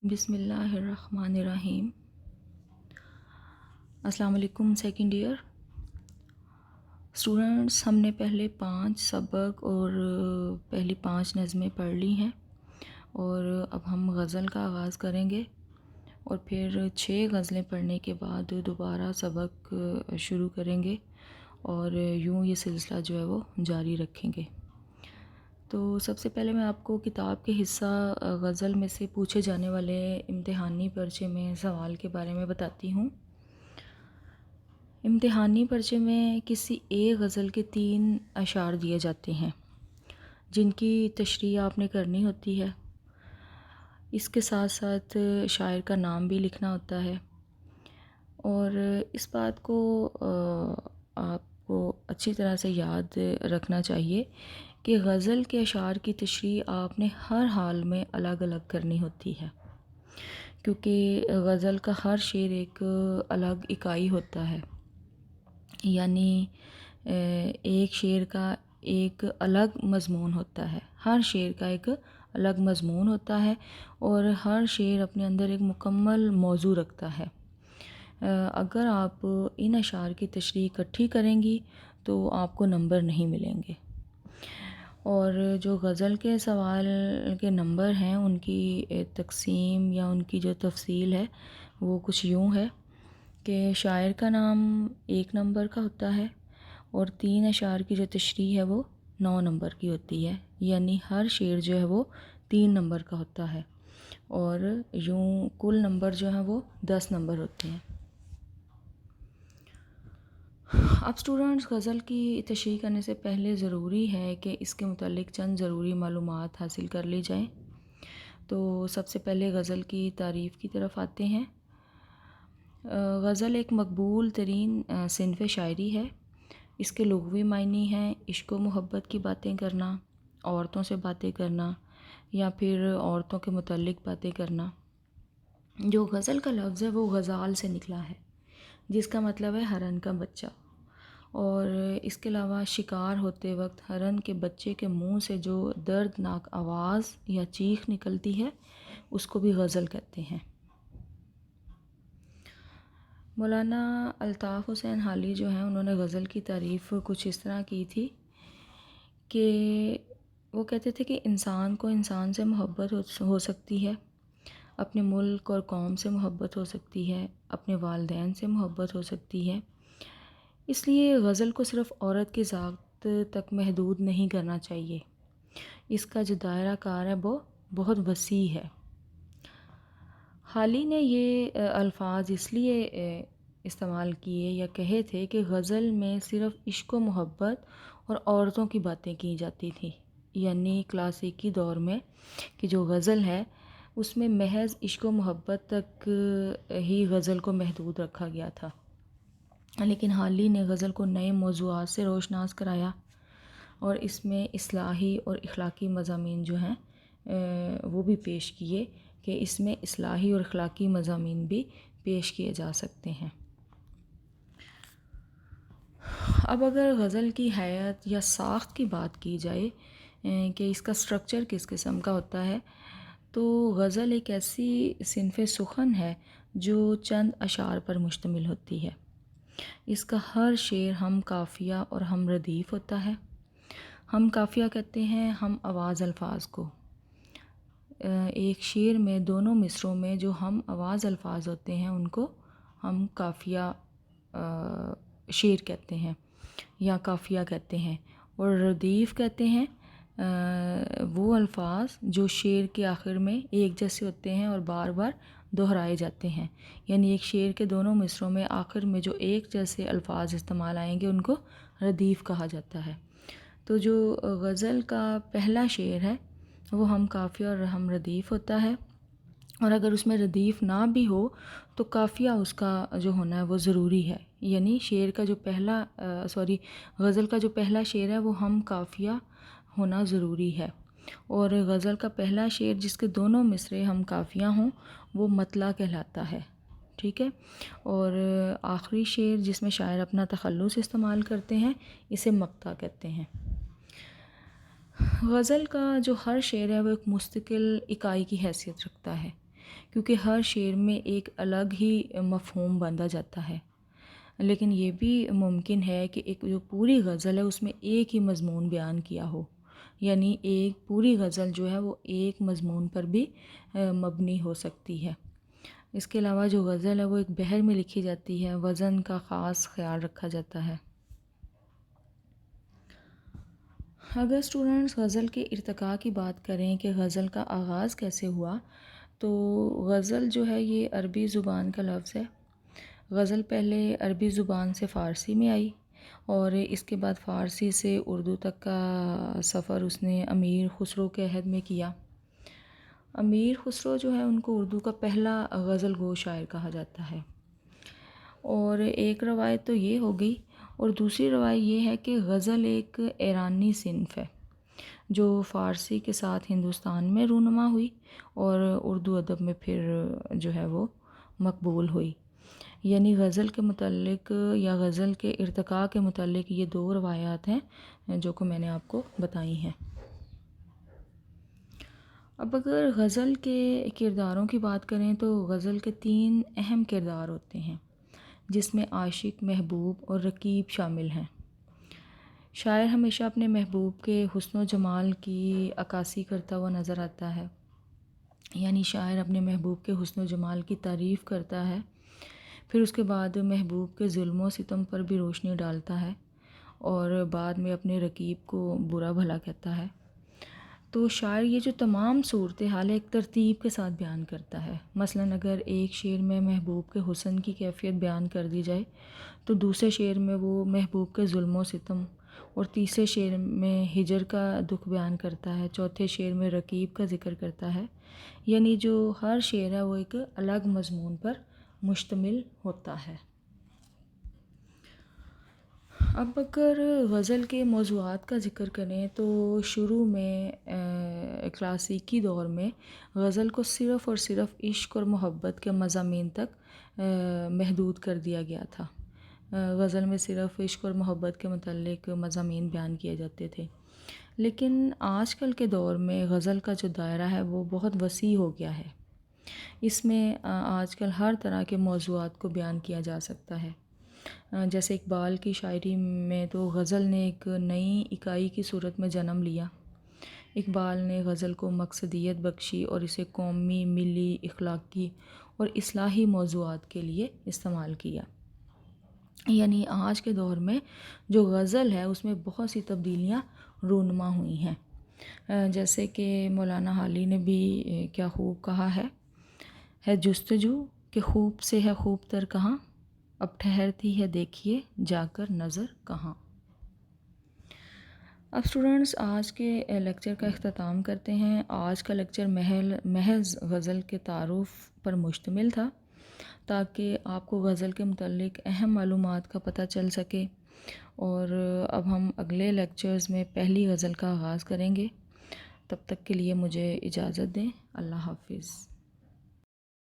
بسم اللہ الرحمن الرحیم۔ السلام علیکم سیکنڈ ایئر اسٹوڈنٹس، ہم نے پہلے 5 سبق اور پہلی 5 نظمیں پڑھ لی ہیں، اور اب ہم غزل کا آغاز کریں گے، اور پھر 6 غزلیں پڑھنے کے بعد دوبارہ سبق شروع کریں گے، اور یوں یہ سلسلہ جو ہے وہ جاری رکھیں گے۔ تو سب سے پہلے میں آپ کو کتاب کے حصہ غزل میں سے پوچھے جانے والے امتحانی پرچے میں سوال کے بارے میں بتاتی ہوں۔ امتحانی پرچے میں کسی ایک غزل کے 3 اشعار دیے جاتے ہیں جن کی تشریح آپ نے کرنی ہوتی ہے۔ اس کے ساتھ ساتھ شاعر کا نام بھی لکھنا ہوتا ہے، اور اس بات کو آپ کو اچھی طرح سے یاد رکھنا چاہیے کہ غزل کے اشعار کی تشریح آپ نے ہر حال میں الگ الگ کرنی ہوتی ہے، کیونکہ غزل کا ہر شعر ایک الگ اکائی ہوتا ہے، یعنی ایک شعر کا ایک الگ مضمون ہوتا ہے، ہر شعر کا ایک الگ مضمون ہوتا ہے، اور ہر شعر اپنے اندر ایک مکمل موضوع رکھتا ہے۔ اگر آپ ان اشعار کی تشریح اکٹھی کریں گی تو آپ کو نمبر نہیں ملیں گے، اور جو غزل کے سوال کے نمبر ہیں ان کی تقسیم یا ان کی جو تفصیل ہے وہ کچھ یوں ہے کہ شاعر کا نام 1 نمبر کا ہوتا ہے، اور 3 اشعار کی جو تشریح ہے وہ 9 نمبر کی ہوتی ہے، یعنی ہر شعر جو ہے وہ 3 نمبر کا ہوتا ہے، اور یوں کل نمبر جو ہیں وہ 10 نمبر ہوتے ہیں۔ اب اسٹوڈنٹس، غزل کی تشریح کرنے سے پہلے ضروری ہے کہ اس کے متعلق چند ضروری معلومات حاصل کر لی جائیں۔ تو سب سے پہلے غزل کی تعریف کی طرف آتے ہیں۔ غزل ایک مقبول ترین صنف شاعری ہے۔ اس کے لغوی معنی ہیں عشق و محبت کی باتیں کرنا، عورتوں سے باتیں کرنا، یا پھر عورتوں کے متعلق باتیں کرنا۔ جو غزل کا لفظ ہے وہ غزال سے نکلا ہے، جس کا مطلب ہے ہرن کا بچہ، اور اس کے علاوہ شکار ہوتے وقت ہرن کے بچے کے منہ سے جو دردناک آواز یا چیخ نکلتی ہے اس کو بھی غزل کہتے ہیں۔ مولانا الطاف حسین حالی جو ہیں انہوں نے غزل کی تعریف کچھ اس طرح کی تھی کہ وہ کہتے تھے کہ انسان کو انسان سے محبت ہو سکتی ہے، اپنے ملک اور قوم سے محبت ہو سکتی ہے، اپنے والدین سے محبت ہو سکتی ہے، اس لیے غزل کو صرف عورت کی ذات تک محدود نہیں کرنا چاہیے، اس کا جو دائرہ کار ہے وہ بہت وسیع ہے۔ حالی نے یہ الفاظ اس لیے استعمال کیے یا کہے تھے کہ غزل میں صرف عشق و محبت اور عورتوں کی باتیں کی جاتی تھیں، یعنی کلاسیکی دور میں کہ جو غزل ہے اس میں محض عشق و محبت تک ہی غزل کو محدود رکھا گیا تھا، لیکن حالی نے غزل کو نئے موضوعات سے روشناس کرایا، اور اس میں اصلاحی اور اخلاقی مضامین جو ہیں وہ بھی پیش کیے کہ اس میں اصلاحی اور اخلاقی مضامین بھی پیش کیے جا سکتے ہیں۔ اب اگر غزل کی حیت یا ساخت کی بات کی جائے کہ اس کا سٹرکچر کس قسم کا ہوتا ہے، تو غزل ایک ایسی صنف سخن ہے جو چند اشعار پر مشتمل ہوتی ہے۔ اس کا ہر شعر ہم قافیہ اور ہم ردیف ہوتا ہے۔ ہم قافیہ کہتے ہیں ہم آواز الفاظ کو۔ ایک شعر میں دونوں مصرعوں میں جو ہم آواز الفاظ ہوتے ہیں ان کو ہم قافیہ شعر کہتے ہیں یا قافیہ کہتے ہیں، اور ردیف کہتے ہیں وہ الفاظ جو شعر کے آخر میں ایک جیسے ہوتے ہیں اور بار بار دہرائے جاتے ہیں، یعنی ایک شعر کے دونوں مصرعوں میں آخر میں جو ایک جیسے الفاظ استعمال آئیں گے ان کو ردیف کہا جاتا ہے۔ تو جو غزل کا پہلا شعر ہے وہ ہم قافیہ اور ہم ردیف ہوتا ہے، اور اگر اس میں ردیف نہ بھی ہو تو قافیہ اس کا جو ہونا ہے وہ ضروری ہے، یعنی شعر کا جو غزل کا جو پہلا شعر ہے وہ ہم قافیہ ہونا ضروری ہے، اور غزل کا پہلا شعر جس کے دونوں مصرعے ہم قافیہ ہوں وہ مطلع کہلاتا ہے، ٹھیک ہے، اور آخری شعر جس میں شاعر اپنا تخلص استعمال کرتے ہیں اسے مقطع کہتے ہیں۔ غزل کا جو ہر شعر ہے وہ ایک مستقل اکائی کی حیثیت رکھتا ہے، کیونکہ ہر شعر میں ایک الگ ہی مفہوم باندھا جاتا ہے، لیکن یہ بھی ممکن ہے کہ ایک جو پوری غزل ہے اس میں ایک ہی مضمون بیان کیا ہو، یعنی ایک پوری غزل جو ہے وہ ایک مضمون پر بھی مبنی ہو سکتی ہے۔ اس کے علاوہ جو غزل ہے وہ ایک بحر میں لکھی جاتی ہے، وزن کا خاص خیال رکھا جاتا ہے۔ اگر اسٹوڈنٹس غزل کے ارتقاء کی بات کریں کہ غزل کا آغاز کیسے ہوا، تو غزل جو ہے یہ عربی زبان کا لفظ ہے۔ غزل پہلے عربی زبان سے فارسی میں آئی، اور اس کے بعد فارسی سے اردو تک کا سفر اس نے امیر خسرو کے عہد میں کیا۔ امیر خسرو جو ہے ان کو اردو کا پہلا غزل گو شاعر کہا جاتا ہے۔ اور ایک روایت تو یہ ہو گئی، اور دوسری روایت یہ ہے کہ غزل ایک ایرانی صنف ہے جو فارسی کے ساتھ ہندوستان میں رونما ہوئی اور اردو ادب میں پھر جو ہے وہ مقبول ہوئی۔ یعنی غزل کے متعلق یا غزل کے ارتقاء کے متعلق یہ دو روایات ہیں جو کہ میں نے آپ کو بتائی ہیں۔ اب اگر غزل کے کرداروں کی بات کریں تو غزل کے 3 اہم کردار ہوتے ہیں، جس میں عاشق، محبوب اور رقیب شامل ہیں۔ شاعر ہمیشہ اپنے محبوب کے حسن و جمال کی عکاسی کرتا ہوا نظر آتا ہے، یعنی شاعر اپنے محبوب کے حسن و جمال کی تعریف کرتا ہے، پھر اس کے بعد محبوب کے ظلم و ستم پر بھی روشنی ڈالتا ہے، اور بعد میں اپنے رقیب کو برا بھلا کہتا ہے۔ تو شاعر یہ جو تمام صورتحال ایک ترتیب کے ساتھ بیان کرتا ہے۔ مثلاً اگر ایک شعر میں محبوب کے حسن کی کیفیت بیان کر دی جائے تو دوسرے شعر میں وہ محبوب کے ظلم و ستم، اور تیسرے شعر میں ہجر کا دکھ بیان کرتا ہے، چوتھے شعر میں رقیب کا ذکر کرتا ہے، یعنی جو ہر شعر ہے وہ ایک الگ مضمون پر مشتمل ہوتا ہے۔ اب اگر غزل کے موضوعات کا ذکر کریں تو شروع میں کلاسیکی دور میں غزل کو صرف اور صرف عشق اور محبت کے مضامین تک محدود کر دیا گیا تھا۔ غزل میں صرف عشق اور محبت کے متعلق مضامین بیان کیے جاتے تھے، لیکن آج کل کے دور میں غزل کا جو دائرہ ہے وہ بہت وسیع ہو گیا ہے۔ اس میں آج کل ہر طرح کے موضوعات کو بیان کیا جا سکتا ہے۔ جیسے اقبال کی شاعری میں تو غزل نے ایک نئی اکائی کی صورت میں جنم لیا۔ اقبال نے غزل کو مقصدیت بخشی اور اسے قومی، ملی، اخلاقی اور اصلاحی موضوعات کے لیے استعمال کیا۔ یعنی آج کے دور میں جو غزل ہے اس میں بہت سی تبدیلیاں رونما ہوئی ہیں، جیسے کہ مولانا حالی نے بھی کیا خوب کہا ہے جستجو کہ خوب سے ہے خوب تر کہاں، اب ٹھہرتی ہے دیکھیے جا کر نظر کہاں۔ اب اسٹوڈنٹس آج کے لیکچر کا اختتام کرتے ہیں۔ آج کا لیکچر محض غزل کے تعارف پر مشتمل تھا تاکہ آپ کو غزل کے متعلق اہم معلومات کا پتہ چل سکے، اور اب ہم اگلے لیکچرز میں پہلی غزل کا آغاز کریں گے۔ تب تک کے لیے مجھے اجازت دیں۔ اللہ حافظ۔